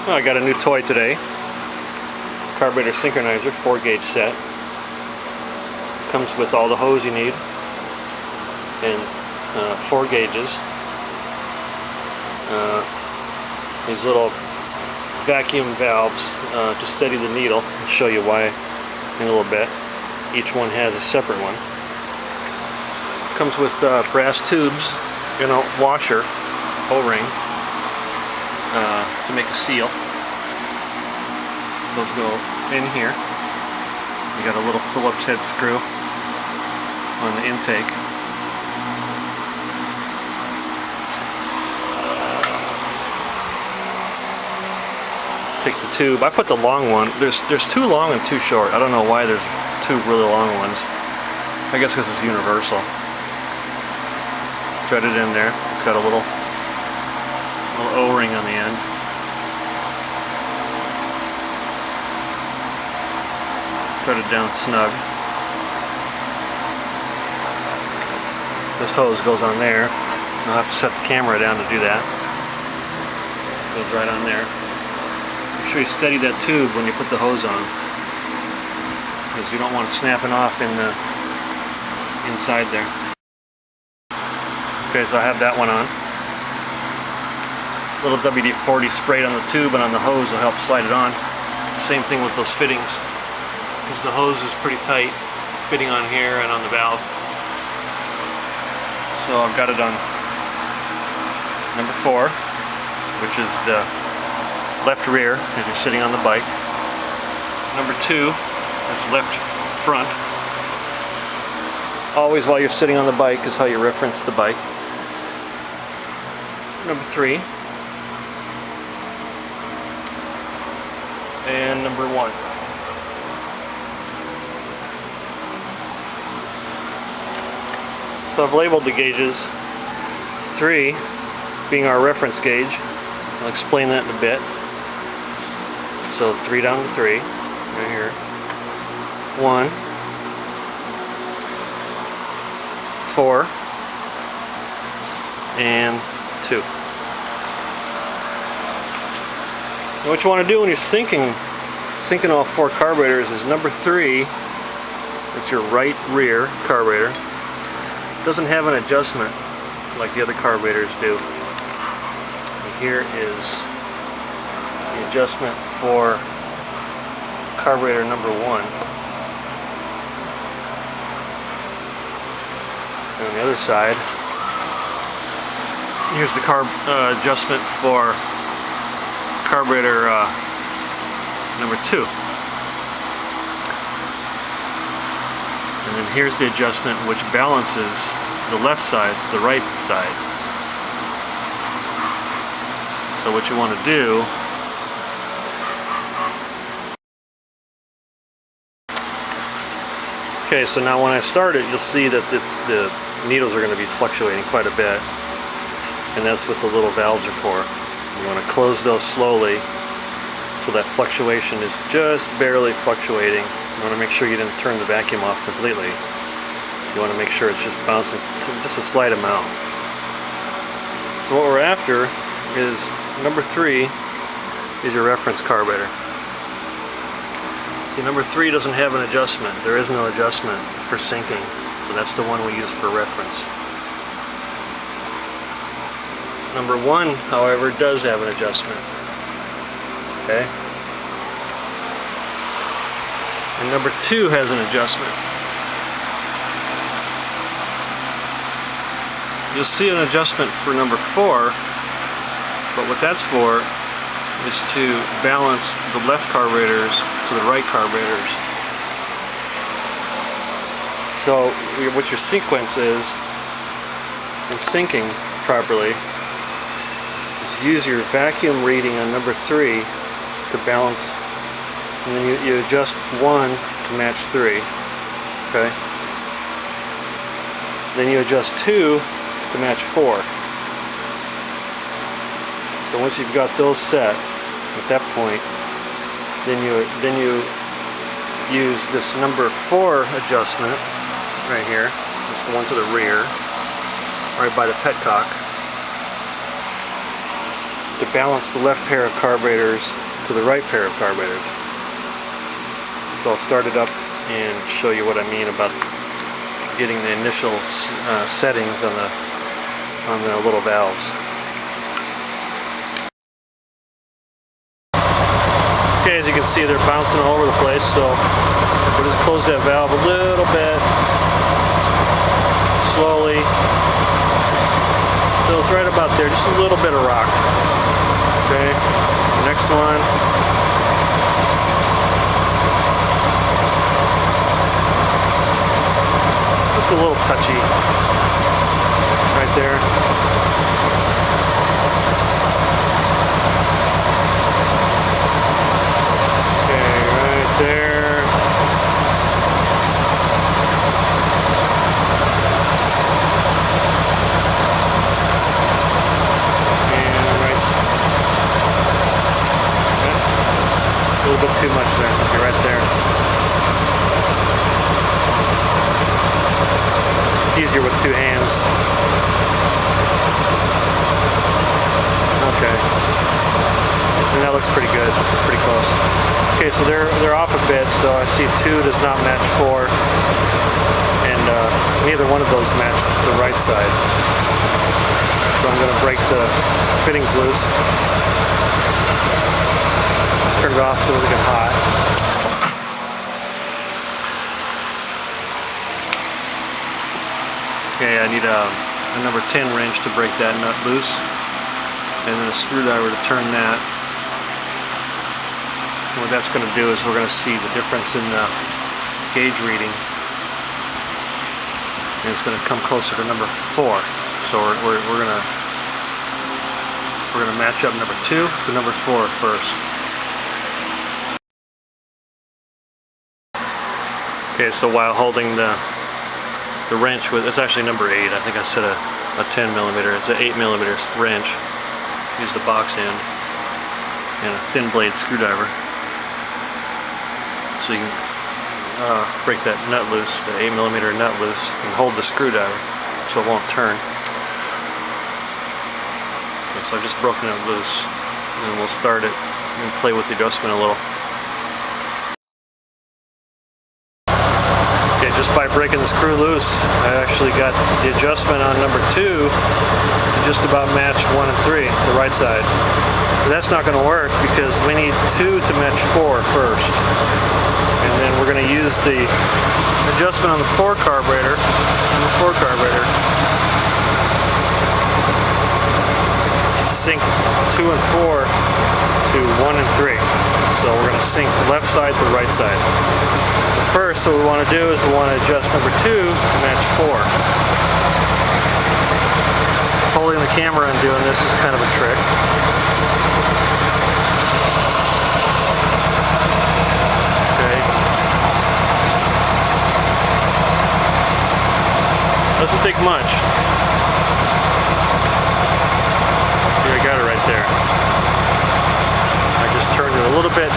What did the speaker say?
Well, I got a new toy today. Carburetor synchronizer, 4-gauge set. Comes with all the hose you need and 4 gauges. These little vacuum valves to steady the needle. I'll show you why in a little bit. Each one has a separate one. Comes with brass tubes and a washer, O-ring, to make a seal. Those go in here. You got a little Phillips head screw on the intake. Take the tube. I put the long one. There's 2 long and 2 short. I don't know why there's 2 really long ones. I guess because it's universal. Thread it in there. It's got a little O-ring on the end. Thread it down snug. This hose goes on there. I'll have to set the camera down to do that. Goes right on there. Make sure you steady that tube when you put the hose on, because you don't want it snapping off in the inside there. Okay, so I have that one on. A little WD-40 sprayed on the tube and on the hose will help slide it on. Same thing with those fittings, because the hose is pretty tight fitting on here and on the valve. So I've got it on number 4, which is the left rear as you're sitting on the bike. Number 2, that's left front. Always while you're sitting on the bike is how you reference the bike. Number 3. And number 1. So I've labeled the gauges. 3 being our reference gauge. I'll explain that in a bit. So 3 down to 3, right here. 1, 4, and 2. Now what you want to do when you're syncing all 4 carburetors is number 3, that's your right rear carburetor, doesn't have an adjustment like the other carburetors do. And here is the adjustment for carburetor number 1. And on the other side, here's the adjustment for carburetor number 2. And then here's the adjustment which balances the left side to the right side. So what you want to do Okay, so now when I start it, you'll see that the needles are going to be fluctuating quite a bit, and that's what the little valves are for. You want to close those slowly so that fluctuation is just barely fluctuating. You want to make sure you didn't turn the vacuum off completely. You want to make sure it's just bouncing to just a slight amount. So what we're after is number 3 is your reference carburetor. See, number 3 doesn't have an adjustment. There is no adjustment for syncing, so that's the one we use for reference. Number 1, however, does have an adjustment. Okay? And number 2 has an adjustment. You'll see an adjustment for number 4, but what that's for is to balance the left carburetors to the right carburetors. So what your sequence is in syncing properly is use your vacuum reading on number 3 to balance, and then you adjust 1 to match 3. Okay? Then you adjust 2 to match 4. So once you've got those set, at that point, then you use this number 4 adjustment right here. It's the one to the rear, right by the petcock. to balance the left pair of carburetors to the right pair of carburetors. So I'll start it up and show you what I mean about getting the initial settings on the little valves. Okay, as you can see, they're bouncing all over the place, so we'll just close that valve a little bit, slowly. So it's right about there, just a little bit of rock. Okay, next one. Just a little touchy right there. Okay, right there. And right. Okay. A little bit too much there. Okay, right there. Easier with two hands. Okay. And that looks pretty good. Pretty close. Okay, so they're off a bit, so I see 2 does not match 4. And neither one of those match the right side. So I'm going to break the fittings loose. Turn it off so it doesn't get hot. Okay, I need a number 10 wrench to break that nut loose, and then a screwdriver to turn that. And what that's going to do is we're going to see the difference in the gauge reading, and it's going to come closer to number 4. So we're going to match up number 2 to number 4 first. Okay, so while holding the wrench with, it's actually number 8. I think I said a 10 millimeter. It's an 8 millimeter wrench. Use the box end and a thin blade screwdriver. So you can break that nut loose, the 8 millimeter nut loose, and hold the screwdriver so it won't turn. Okay, so I've just broken it loose, and then we'll start it and play with the adjustment a little. Just by breaking the screw loose, I actually got the adjustment on number 2 to just about match 1 and 3, the right side. But that's not going to work because we need 2 to match 4 first. And then we're going to use the adjustment on the 4 carburetor, to sync 2 and 4 to 1 and 3. So we're going to sync left side to right side. First, what we want to do is we want to adjust number 2 to match 4. Holding the camera and doing this is kind of a trick. Okay. Doesn't take much. Here, I got it right there. I just turned it a little bit